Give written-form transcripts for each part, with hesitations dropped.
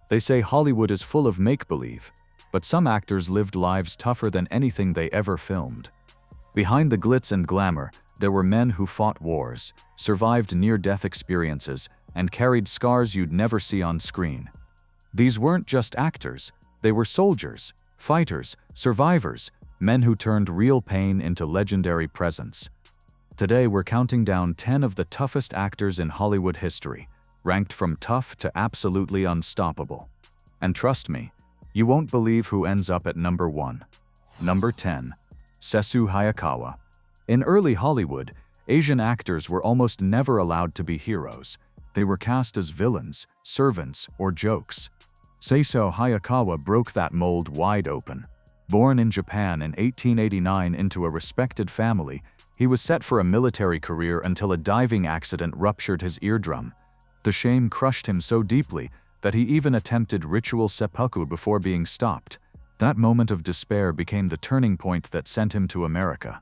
They say Hollywood is full of make-believe, but some actors lived lives tougher than anything they ever filmed. Behind the glitz and glamour, there were men who fought wars, survived near-death experiences, and carried scars you'd never see on screen. These weren't just actors, they were soldiers, fighters, survivors, men who turned real pain into legendary presence. Today we're counting down 10 of the toughest actors in Hollywood history, ranked from tough to absolutely unstoppable. And trust me, you won't believe who ends up at number 1. Number 10. Sessue Hayakawa. In early Hollywood, Asian actors were almost never allowed to be heroes. They were cast as villains, servants, or jokes. Sessue Hayakawa broke that mold wide open. Born in Japan in 1889 into a respected family, he was set for a military career until a diving accident ruptured his eardrum. The shame crushed him so deeply that he even attempted ritual seppuku before being stopped. That moment of despair became the turning point that sent him to America.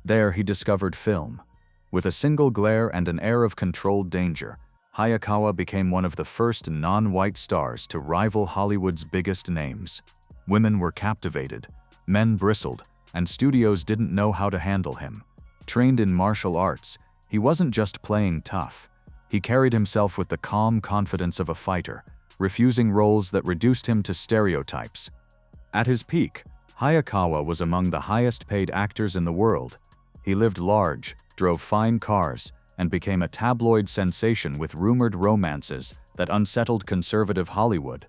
There he discovered film. With a single glare and an air of controlled danger, Hayakawa became one of the first non-white stars to rival Hollywood's biggest names. Women were captivated, men bristled, and studios didn't know how to handle him. Trained in martial arts, he wasn't just playing tough. He carried himself with the calm confidence of a fighter, refusing roles that reduced him to stereotypes. At his peak, Hayakawa was among the highest-paid actors in the world. He lived large, drove fine cars, and became a tabloid sensation with rumored romances that unsettled conservative Hollywood.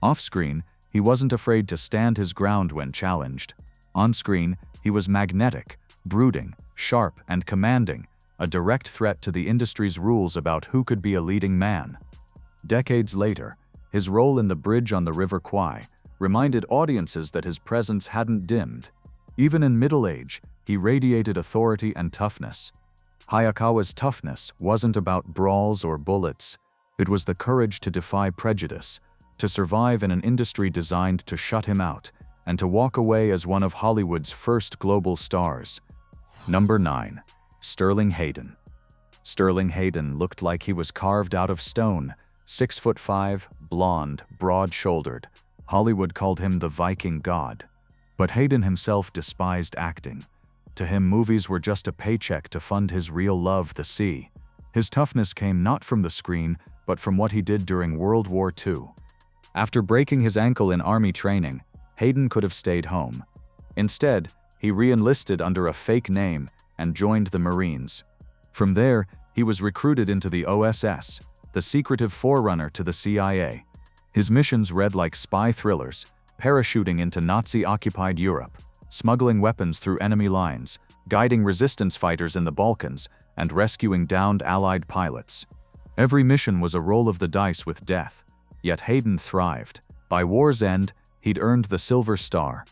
Off-screen, he wasn't afraid to stand his ground when challenged. On-screen, he was magnetic, brooding, sharp, and commanding, a direct threat to the industry's rules about who could be a leading man. Decades later, his role in The Bridge on the River Kwai reminded audiences that his presence hadn't dimmed. Even in middle age, he radiated authority and toughness. Hayakawa's toughness wasn't about brawls or bullets. It was the courage to defy prejudice, to survive in an industry designed to shut him out, and to walk away as one of Hollywood's first global stars. Number 9. Sterling Hayden. Sterling Hayden looked like he was carved out of stone, 6'5", blonde, broad-shouldered. Hollywood called him the Viking God. But Hayden himself despised acting. To him, movies were just a paycheck to fund his real love, the sea. His toughness came not from the screen, but from what he did during World War II. After breaking his ankle in army training, Hayden could have stayed home. Instead, he re-enlisted under a fake name and joined the Marines. From there, he was recruited into the OSS, the secretive forerunner to the CIA. His missions read like spy thrillers, parachuting into Nazi-occupied Europe, smuggling weapons through enemy lines, guiding resistance fighters in the Balkans, and rescuing downed Allied pilots. Every mission was a roll of the dice with death, yet Hayden thrived. By war's end, he'd earned the Silver Star.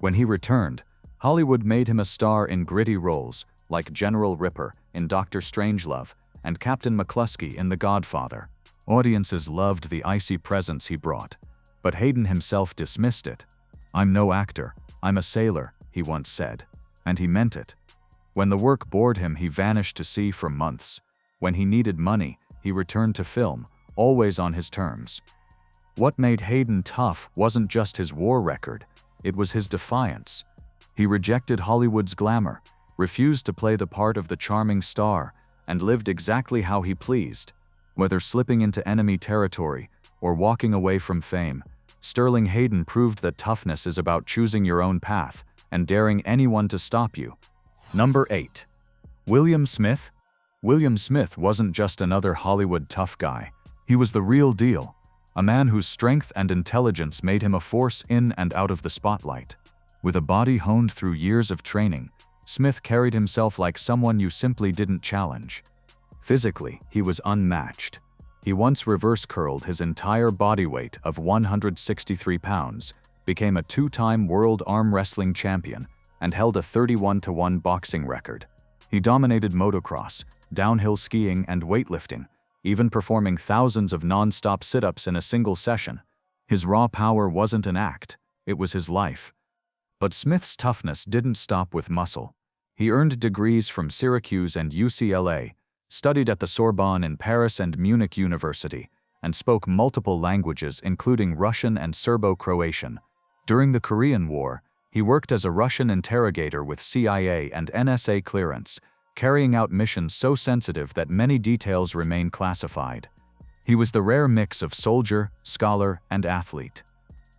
When he returned, Hollywood made him a star in gritty roles, like General Ripper in Dr. Strangelove and Captain McCluskey in The Godfather. Audiences loved the icy presence he brought, but Hayden himself dismissed it. "I'm no actor, I'm a sailor," he once said, and he meant it. When the work bored him, he vanished to sea for months. When he needed money, he returned to film, always on his terms. What made Hayden tough wasn't just his war record, it was his defiance. He rejected Hollywood's glamour, refused to play the part of the charming star, and lived exactly how he pleased. Whether slipping into enemy territory or walking away from fame, Sterling Hayden proved that toughness is about choosing your own path and daring anyone to stop you. Number 8. William Smith. William Smith wasn't just another Hollywood tough guy. He was the real deal, a man whose strength and intelligence made him a force in and out of the spotlight. With a body honed through years of training, Smith carried himself like someone you simply didn't challenge. Physically, he was unmatched. He once reverse-curled his entire body weight of 163 pounds, became a two-time world arm wrestling champion, and held a 31-1 boxing record. He dominated motocross, downhill skiing, and weightlifting, even performing thousands of non-stop sit-ups in a single session. His raw power wasn't an act, it was his life. But Smith's toughness didn't stop with muscle. He earned degrees from Syracuse and UCLA, studied at the Sorbonne in Paris and Munich University, and spoke multiple languages including Russian and Serbo-Croatian. During the Korean War, he worked as a Russian interrogator with CIA and NSA clearance, carrying out missions so sensitive that many details remain classified. He was the rare mix of soldier, scholar, and athlete.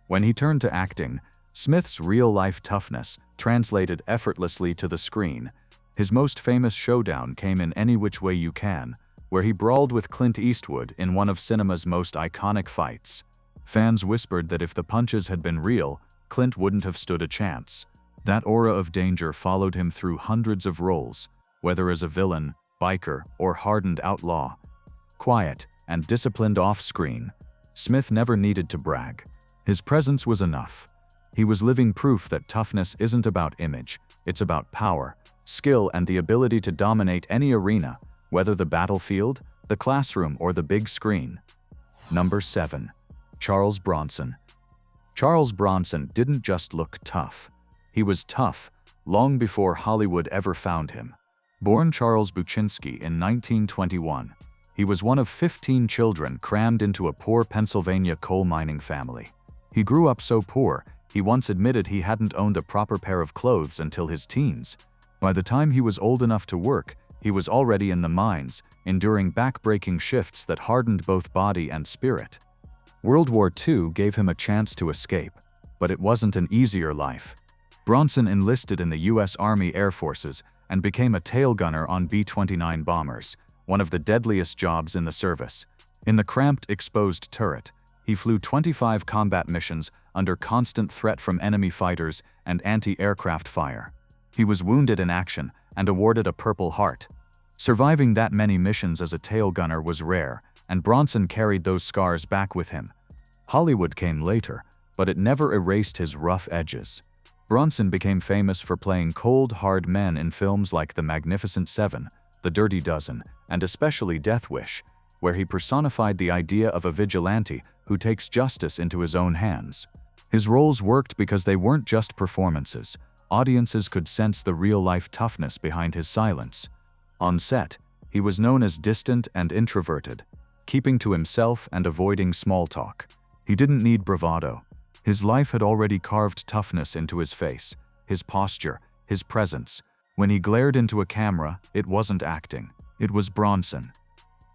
When he turned to acting, Smith's real-life toughness translated effortlessly to the screen. His most famous showdown came in Any Which Way You Can, where he brawled with Clint Eastwood in one of cinema's most iconic fights. Fans whispered that if the punches had been real, Clint wouldn't have stood a chance. That aura of danger followed him through hundreds of roles, whether as a villain, biker, or hardened outlaw. Quiet and disciplined off-screen, Smith never needed to brag. His presence was enough. He was living proof that toughness isn't about image, it's about power, skill, and the ability to dominate any arena, whether the battlefield, the classroom, or the big screen. Number 7. Charles Bronson. Charles Bronson didn't just look tough. He was tough, long before Hollywood ever found him. Born Charles Buczynski in 1921, he was one of 15 children crammed into a poor Pennsylvania coal mining family. He grew up so poor, he once admitted he hadn't owned a proper pair of clothes until his teens. By the time he was old enough to work, he was already in the mines, enduring back-breaking shifts that hardened both body and spirit. World War II gave him a chance to escape, but it wasn't an easier life. Bronson enlisted in the U.S. Army Air Forces and became a tail gunner on B-29 bombers, one of the deadliest jobs in the service. In the cramped, exposed turret, he flew 25 combat missions under constant threat from enemy fighters and anti-aircraft fire. He was wounded in action and awarded a Purple Heart. Surviving that many missions as a tail gunner was rare, and Bronson carried those scars back with him. Hollywood came later, but it never erased his rough edges. Bronson became famous for playing cold, hard men in films like The Magnificent Seven, The Dirty Dozen, and especially Death Wish, where he personified the idea of a vigilante who takes justice into his own hands. His roles worked because they weren't just performances. Audiences could sense the real-life toughness behind his silence. On set, he was known as distant and introverted, keeping to himself and avoiding small talk. He didn't need bravado. His life had already carved toughness into his face, his posture, his presence. When he glared into a camera, it wasn't acting. It was Bronson.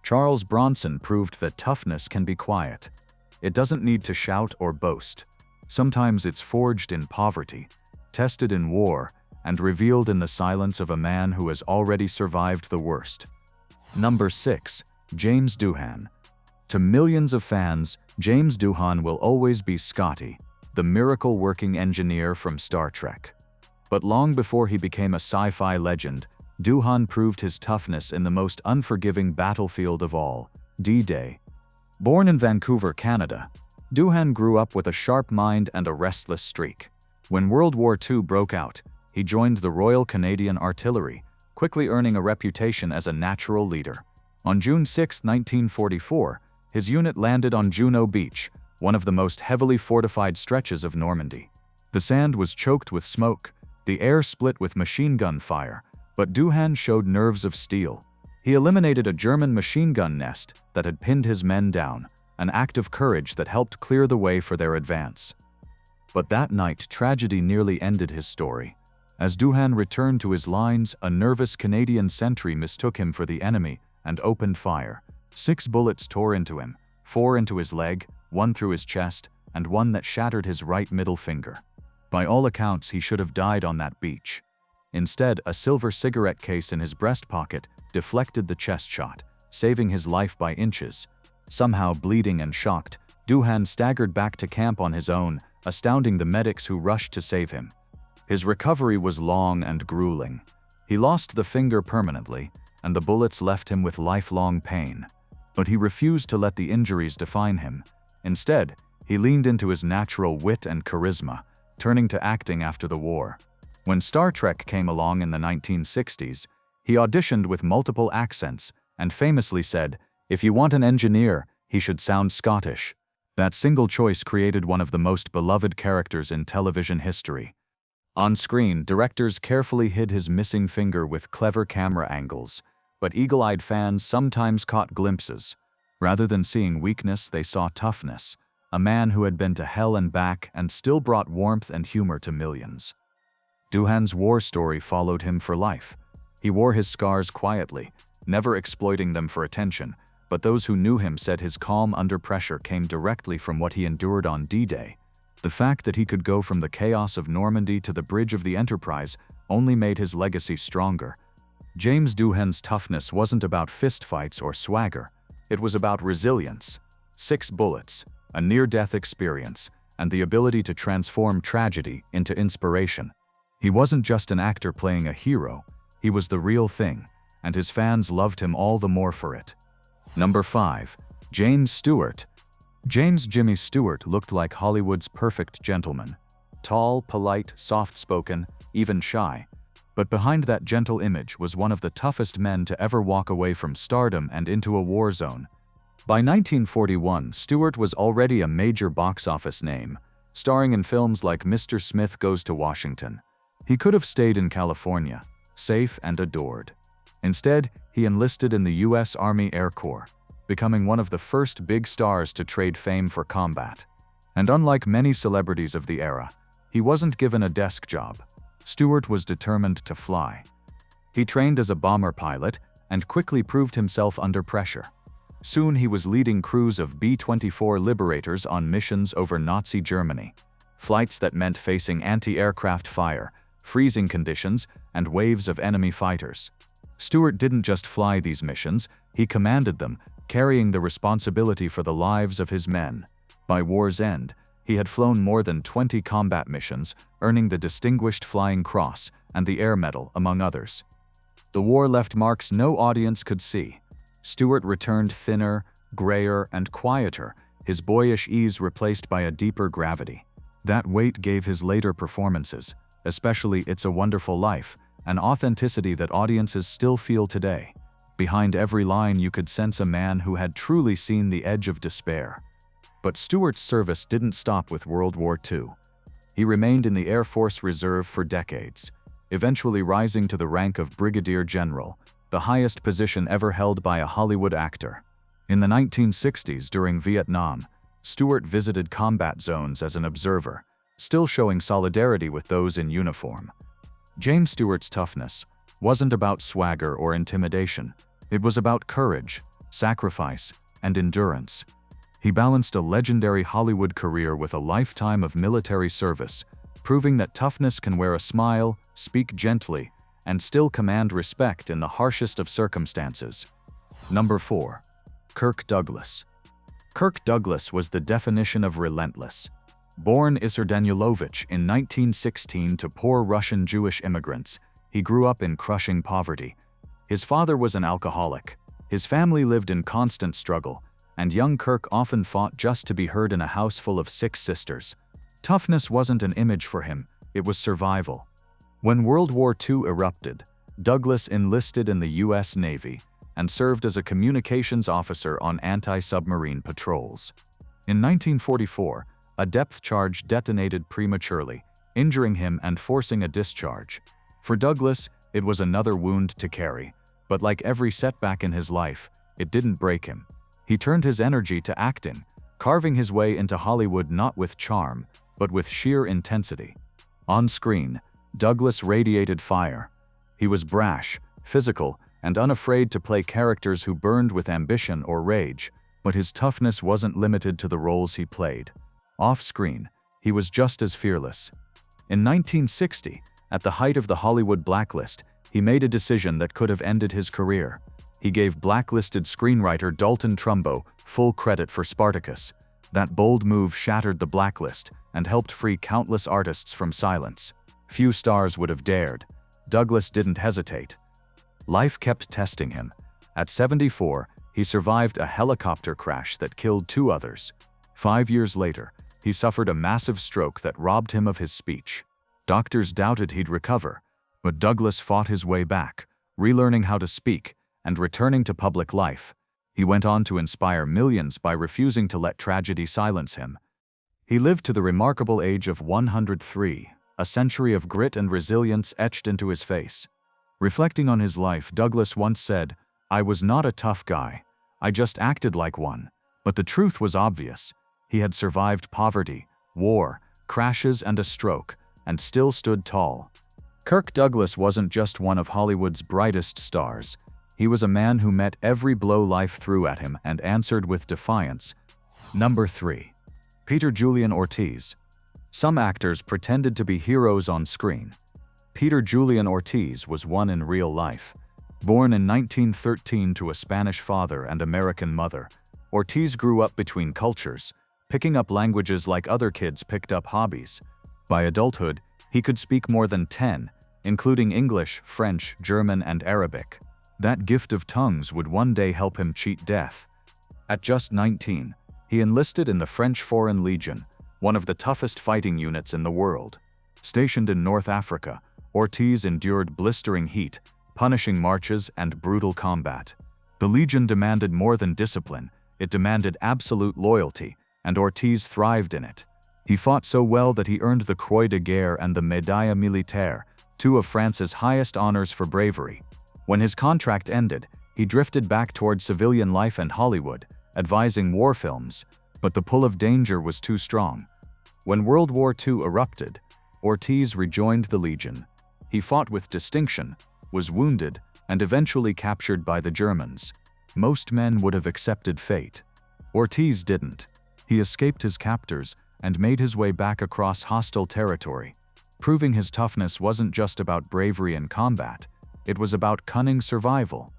Charles Bronson proved that toughness can be quiet. It doesn't need to shout or boast. Sometimes it's forged in poverty, tested in war, and revealed in the silence of a man who has already survived the worst. Number 6. James Doohan. To millions of fans, James Doohan will always be Scotty, the miracle-working engineer from Star Trek. But long before he became a sci-fi legend, Doohan proved his toughness in the most unforgiving battlefield of all, D-Day. Born in Vancouver, Canada, Doohan grew up with a sharp mind and a restless streak. When World War II broke out, he joined the Royal Canadian Artillery, quickly earning a reputation as a natural leader. On June 6, 1944, his unit landed on Juno Beach, one of the most heavily fortified stretches of Normandy. The sand was choked with smoke, the air split with machine gun fire, but Doohan showed nerves of steel. He eliminated a German machine gun nest that had pinned his men down, an act of courage that helped clear the way for their advance. But that night, tragedy nearly ended his story. As Doohan returned to his lines, a nervous Canadian sentry mistook him for the enemy and opened fire. 6 bullets tore into him, 4 into his leg, 1 through his chest, and 1 that shattered his right middle finger. By all accounts, he should have died on that beach. Instead, a silver cigarette case in his breast pocket deflected the chest shot, saving his life by inches. Somehow bleeding and shocked, Doohan staggered back to camp on his own, astounding the medics who rushed to save him. His recovery was long and grueling. He lost the finger permanently, and the bullets left him with lifelong pain. But he refused to let the injuries define him. Instead, he leaned into his natural wit and charisma, turning to acting after the war. When Star Trek came along in the 1960s, he auditioned with multiple accents and famously said, "If you want an engineer, he should sound Scottish." That single choice created one of the most beloved characters in television history. On screen, directors carefully hid his missing finger with clever camera angles, but eagle-eyed fans sometimes caught glimpses. Rather than seeing weakness, they saw toughness, a man who had been to hell and back and still brought warmth and humor to millions. Doohan's war story followed him for life. He wore his scars quietly, never exploiting them for attention, but those who knew him said his calm under pressure came directly from what he endured on D-Day. The fact that he could go from the chaos of Normandy to the bridge of the Enterprise only made his legacy stronger. James Doohan's toughness wasn't about fistfights or swagger. It was about resilience. 6 bullets, a near-death experience, and the ability to transform tragedy into inspiration. He wasn't just an actor playing a hero, he was the real thing, and his fans loved him all the more for it. Number 5. James Stewart. James "Jimmy" Stewart looked like Hollywood's perfect gentleman. Tall, polite, soft-spoken, even shy. But behind that gentle image was one of the toughest men to ever walk away from stardom and into a war zone. By 1941, Stewart was already a major box office name, starring in films like Mr. Smith Goes to Washington. He could have stayed in California, safe and adored. Instead, he enlisted in the U.S. Army Air Corps, becoming one of the first big stars to trade fame for combat. And unlike many celebrities of the era, he wasn't given a desk job. Stewart was determined to fly. He trained as a bomber pilot and quickly proved himself under pressure. Soon he was leading crews of B-24 Liberators on missions over Nazi Germany. Flights that meant facing anti-aircraft fire, freezing conditions, and waves of enemy fighters. Stewart didn't just fly these missions, he commanded them, carrying the responsibility for the lives of his men. By war's end, he had flown more than 20 combat missions, earning the Distinguished Flying Cross and the Air Medal, among others. The war left marks no audience could see. Stewart returned thinner, grayer, and quieter, his boyish ease replaced by a deeper gravity. That weight gave his later performances, especially It's a Wonderful Life, an authenticity that audiences still feel today. Behind every line you could sense a man who had truly seen the edge of despair. But Stewart's service didn't stop with World War II. He remained in the Air Force Reserve for decades, eventually rising to the rank of Brigadier General, the highest position ever held by a Hollywood actor. In the 1960s, during Vietnam, Stewart visited combat zones as an observer, still showing solidarity with those in uniform. James Stewart's toughness wasn't about swagger or intimidation. It was about courage, sacrifice, and endurance. He balanced a legendary Hollywood career with a lifetime of military service, proving that toughness can wear a smile, speak gently, and still command respect in the harshest of circumstances. Number 4. Kirk Douglas. Kirk Douglas was the definition of relentless. Born Isser Danielovich in 1916 to poor Russian Jewish immigrants, he grew up in crushing poverty. His father was an alcoholic. His family lived in constant struggle, and young Kirk often fought just to be heard in a house full of 6 sisters. Toughness wasn't an image for him, it was survival. When World War II erupted, Douglas enlisted in the U.S. Navy and served as a communications officer on anti-submarine patrols. In 1944, a depth charge detonated prematurely, injuring him and forcing a discharge. For Douglas, it was another wound to carry, but like every setback in his life, it didn't break him. He turned his energy to acting, carving his way into Hollywood not with charm, but with sheer intensity. On screen, Douglas radiated fire. He was brash, physical, and unafraid to play characters who burned with ambition or rage, but his toughness wasn't limited to the roles he played. Off-screen, he was just as fearless. In 1960, at the height of the Hollywood blacklist, he made a decision that could have ended his career. He gave blacklisted screenwriter Dalton Trumbo full credit for Spartacus. That bold move shattered the blacklist and helped free countless artists from silence. Few stars would have dared. Douglas didn't hesitate. Life kept testing him. At 74, he survived a helicopter crash that killed 2 others. 5 years later, he suffered a massive stroke that robbed him of his speech. Doctors doubted he'd recover, but Douglas fought his way back, relearning how to speak and returning to public life. He went on to inspire millions by refusing to let tragedy silence him. He lived to the remarkable age of 103, a century of grit and resilience etched into his face. Reflecting on his life, Douglas once said, "I was not a tough guy. I just acted like one. But the truth was obvious. He had survived poverty, war, crashes and a stroke, and still stood tall. Kirk Douglas wasn't just one of Hollywood's brightest stars. He was a man who met every blow life threw at him and answered with defiance. Number 3. Peter Julian Ortiz. Some actors pretended to be heroes on screen. Peter Julian Ortiz was one in real life. Born in 1913 to a Spanish father and American mother, Ortiz grew up between cultures, picking up languages like other kids picked up hobbies. By adulthood, he could speak more than 10, including English, French, German, and Arabic. That gift of tongues would one day help him cheat death. At just 19, he enlisted in the French Foreign Legion, one of the toughest fighting units in the world. Stationed in North Africa, Ortiz endured blistering heat, punishing marches, and brutal combat. The Legion demanded more than discipline, it demanded absolute loyalty, and Ortiz thrived in it. He fought so well that he earned the Croix de Guerre and the Médaille Militaire, two of France's highest honors for bravery. When his contract ended, he drifted back toward civilian life and Hollywood, advising war films, but the pull of danger was too strong. When World War II erupted, Ortiz rejoined the Legion. He fought with distinction, was wounded, and eventually captured by the Germans. Most men would have accepted fate. Ortiz didn't. He escaped his captors and made his way back across hostile territory. Proving his toughness wasn't just about bravery and combat, it was about cunning survival.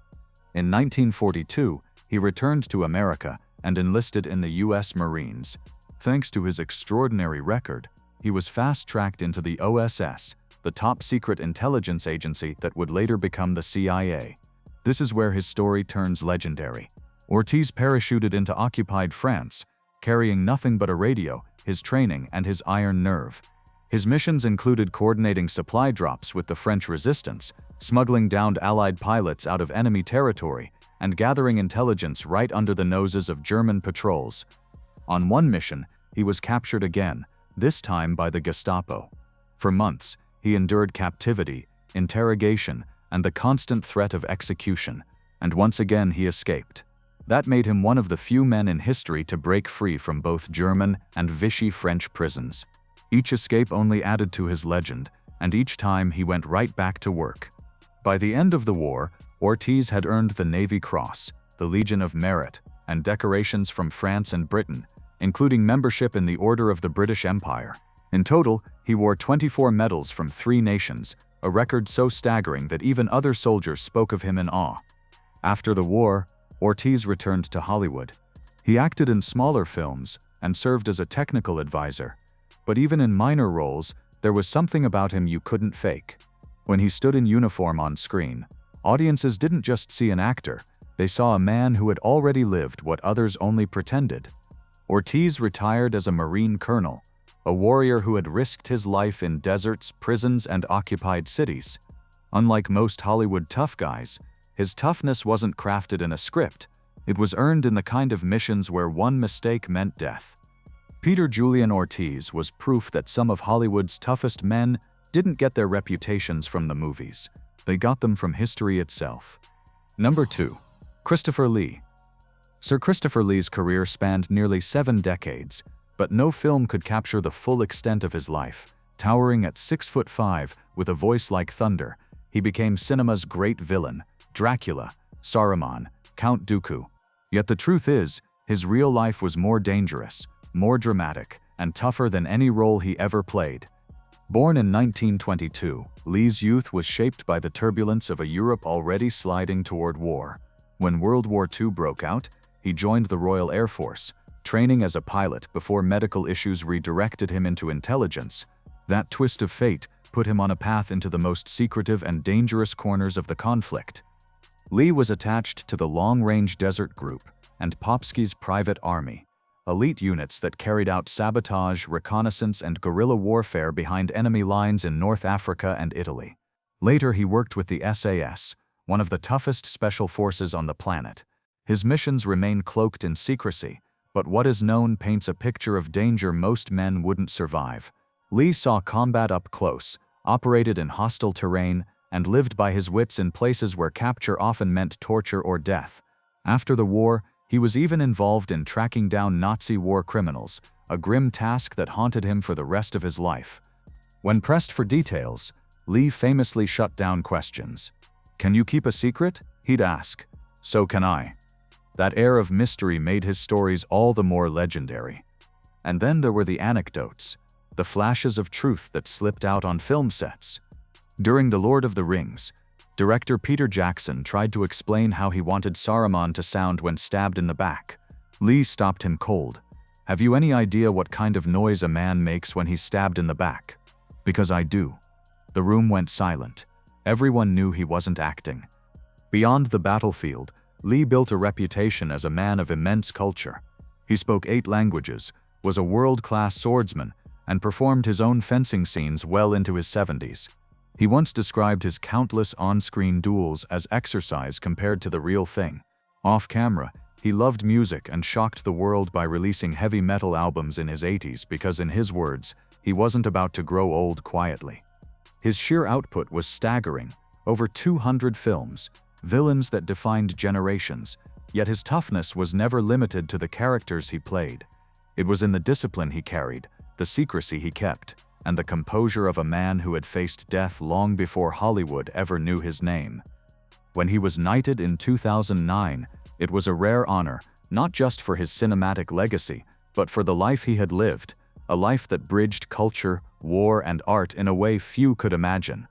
In 1942, he returned to America and enlisted in the U.S. Marines. Thanks to his extraordinary record, he was fast-tracked into the OSS, the top-secret intelligence agency that would later become the CIA. This is where his story turns legendary. Ortiz parachuted into occupied France, carrying nothing but a radio, his training, and his iron nerve. His missions included coordinating supply drops with the French resistance, smuggling downed Allied pilots out of enemy territory, and gathering intelligence right under the noses of German patrols. On one mission, he was captured again, this time by the Gestapo. For months, he endured captivity, interrogation, and the constant threat of execution, and once again he escaped. That made him one of the few men in history to break free from both German and Vichy French prisons. Each escape only added to his legend, and each time he went right back to work. By the end of the war, Ortiz had earned the Navy Cross, the Legion of Merit, and decorations from France and Britain, including membership in the Order of the British Empire. In total, he wore 24 medals from 3 nations, a record so staggering that even other soldiers spoke of him in awe. After the war, Ortiz returned to Hollywood. He acted in smaller films and served as a technical advisor. But even in minor roles, there was something about him you couldn't fake. When he stood in uniform on screen, audiences didn't just see an actor, they saw a man who had already lived what others only pretended. Ortiz retired as a Marine colonel, a warrior who had risked his life in deserts, prisons, and occupied cities. Unlike most Hollywood tough guys, his toughness wasn't crafted in a script, it was earned in the kind of missions where one mistake meant death. Peter Julian Ortiz was proof that some of Hollywood's toughest men didn't get their reputations from the movies, they got them from history itself. Number 2. Christopher Lee. Sir Christopher Lee's career spanned nearly 7 decades, but no film could capture the full extent of his life. Towering at 6'5", with a voice like thunder, he became cinema's great villain, Dracula, Saruman, Count Dooku. Yet the truth is, his real life was more dangerous, more dramatic, and tougher than any role he ever played. Born in 1922, Lee's youth was shaped by the turbulence of a Europe already sliding toward war. When World War II broke out, he joined the Royal Air Force, training as a pilot before medical issues redirected him into intelligence. That twist of fate put him on a path into the most secretive and dangerous corners of the conflict. Lee was attached to the Long-Range Desert Group and Popsky's Private Army, elite units that carried out sabotage, reconnaissance, and guerrilla warfare behind enemy lines in North Africa and Italy. Later, he worked with the SAS, one of the toughest special forces on the planet. His missions remain cloaked in secrecy, but what is known paints a picture of danger most men wouldn't survive. Lee saw combat up close, operated in hostile terrain, and lived by his wits in places where capture often meant torture or death. After the war, He was even involved in tracking down Nazi war criminals, a grim task that haunted him for the rest of his life. When pressed for details, Lee famously shut down questions. "Can you keep a secret?" he'd ask. "So can I." That air of mystery made his stories all the more legendary. And then there were the anecdotes, the flashes of truth that slipped out on film sets. During The Lord of the Rings, director Peter Jackson tried to explain how he wanted Saruman to sound when stabbed in the back. Lee stopped him cold. "Have you any idea what kind of noise a man makes when he's stabbed in the back?" "Because I do." The room went silent. Everyone knew he wasn't acting. Beyond the battlefield, Lee built a reputation as a man of immense culture. He spoke 8 languages, was a world-class swordsman, and performed his own fencing scenes well into his 70s. He once described his countless on-screen duels as exercise compared to the real thing. Off-camera, he loved music and shocked the world by releasing heavy metal albums in his 80s because, in his words, he wasn't about to grow old quietly. His sheer output was staggering, over 200 films, villains that defined generations, yet his toughness was never limited to the characters he played. It was in the discipline he carried, the secrecy he kept, and the composure of a man who had faced death long before Hollywood ever knew his name. When he was knighted in 2009, it was a rare honor, not just for his cinematic legacy, but for the life he had lived, a life that bridged culture, war, and art in a way few could imagine.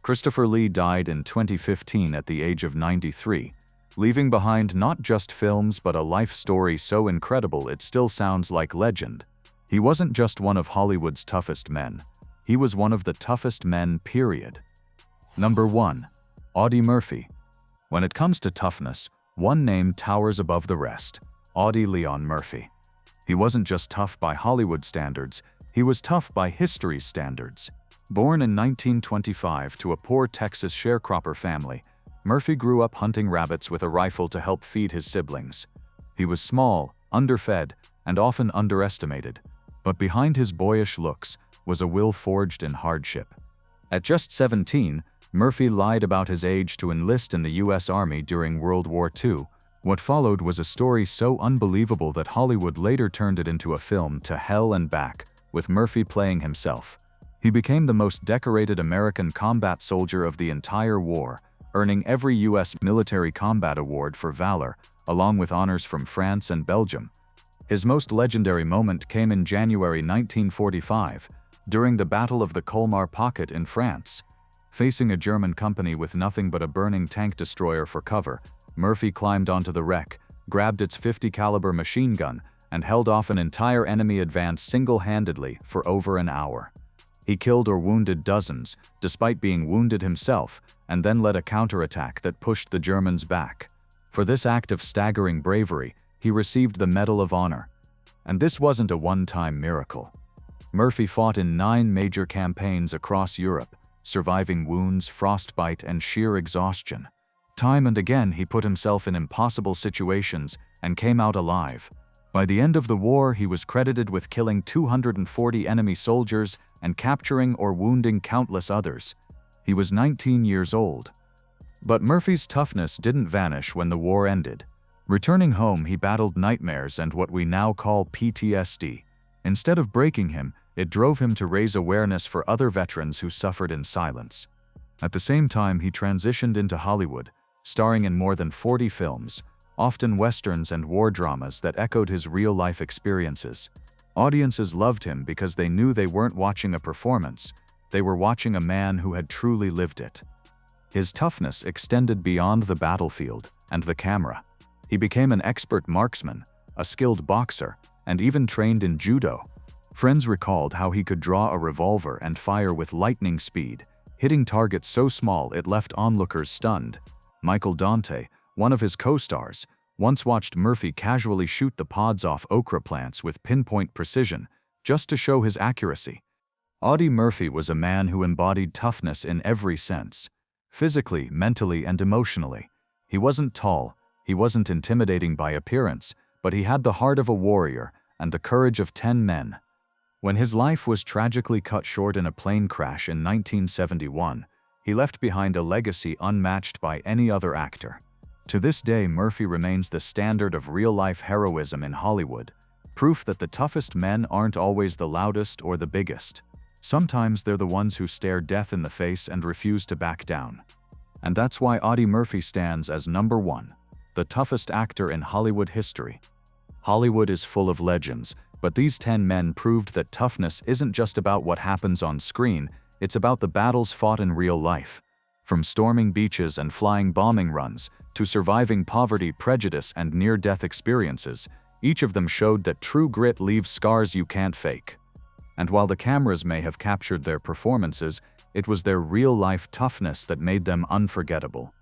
Christopher Lee died in 2015 at the age of 93, leaving behind not just films but a life story so incredible it still sounds like legend. He wasn't just one of Hollywood's toughest men. He was one of the toughest men, period. Number 1. Audie Murphy. When it comes to toughness, one name towers above the rest: Audie Leon Murphy. He wasn't just tough by Hollywood standards, he was tough by history's standards. Born in 1925 to a poor Texas sharecropper family, Murphy grew up hunting rabbits with a rifle to help feed his siblings. He was small, underfed, and often underestimated, but behind his boyish looks was a will forged in hardship. At just 17, Murphy lied about his age to enlist in the U.S. Army during World War II. What followed was a story so unbelievable that Hollywood later turned it into a film, To Hell and Back, with Murphy playing himself. He became the most decorated American combat soldier of the entire war, earning every U.S. military combat award for valor, along with honors from France and Belgium. His most legendary moment came in January 1945, during the Battle of the Colmar Pocket in France. Facing a German company with nothing but a burning tank destroyer for cover, Murphy climbed onto the wreck, grabbed its .50 caliber machine gun, and held off an entire enemy advance single-handedly for over an hour. He killed or wounded dozens, despite being wounded himself, and then led a counterattack that pushed the Germans back. For this act of staggering bravery, he received the Medal of Honor. And this wasn't a one-time miracle. Murphy fought in 9 major campaigns across Europe, surviving wounds, frostbite, and sheer exhaustion. Time and again, he put himself in impossible situations and came out alive. By the end of the war, he was credited with killing 240 enemy soldiers and capturing or wounding countless others. He was 19 years old. But Murphy's toughness didn't vanish when the war ended. Returning home, he battled nightmares and what we now call PTSD. Instead of breaking him, it drove him to raise awareness for other veterans who suffered in silence. At the same time, he transitioned into Hollywood, starring in more than 40 films, often westerns and war dramas that echoed his real-life experiences. Audiences loved him because they knew they weren't watching a performance, they were watching a man who had truly lived it. His toughness extended beyond the battlefield and the camera. He became an expert marksman, a skilled boxer, and even trained in judo. Friends recalled how he could draw a revolver and fire with lightning speed, hitting targets so small it left onlookers stunned. Michael Dante, one of his co-stars, once watched Murphy casually shoot the pods off okra plants with pinpoint precision, just to show his accuracy. Audie Murphy was a man who embodied toughness in every sense. Physically, mentally, and emotionally. He wasn't tall, he wasn't intimidating by appearance, but he had the heart of a warrior and the courage of 10 men. When his life was tragically cut short in a plane crash in 1971, he left behind a legacy unmatched by any other actor. To this day, Murphy remains the standard of real-life heroism in Hollywood, proof that the toughest men aren't always the loudest or the biggest. Sometimes they're the ones who stare death in the face and refuse to back down. And that's why Audie Murphy stands as number 1, the toughest actor in Hollywood history. Hollywood is full of legends, but these 10 men proved that toughness isn't just about what happens on screen, it's about the battles fought in real life. From storming beaches and flying bombing runs, to surviving poverty, prejudice, and near-death experiences, each of them showed that true grit leaves scars you can't fake. And while the cameras may have captured their performances, it was their real-life toughness that made them unforgettable.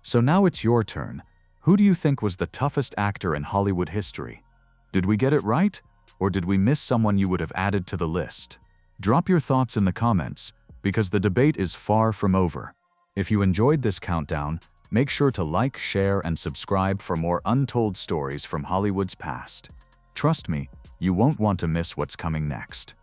So now it's your turn. Who do you think was the toughest actor in Hollywood history? Did we get it right? Or did we miss someone you would have added to the list? Drop your thoughts in the comments, because the debate is far from over. If you enjoyed this countdown, make sure to like, share, and subscribe for more untold stories from Hollywood's past. Trust me, you won't want to miss what's coming next.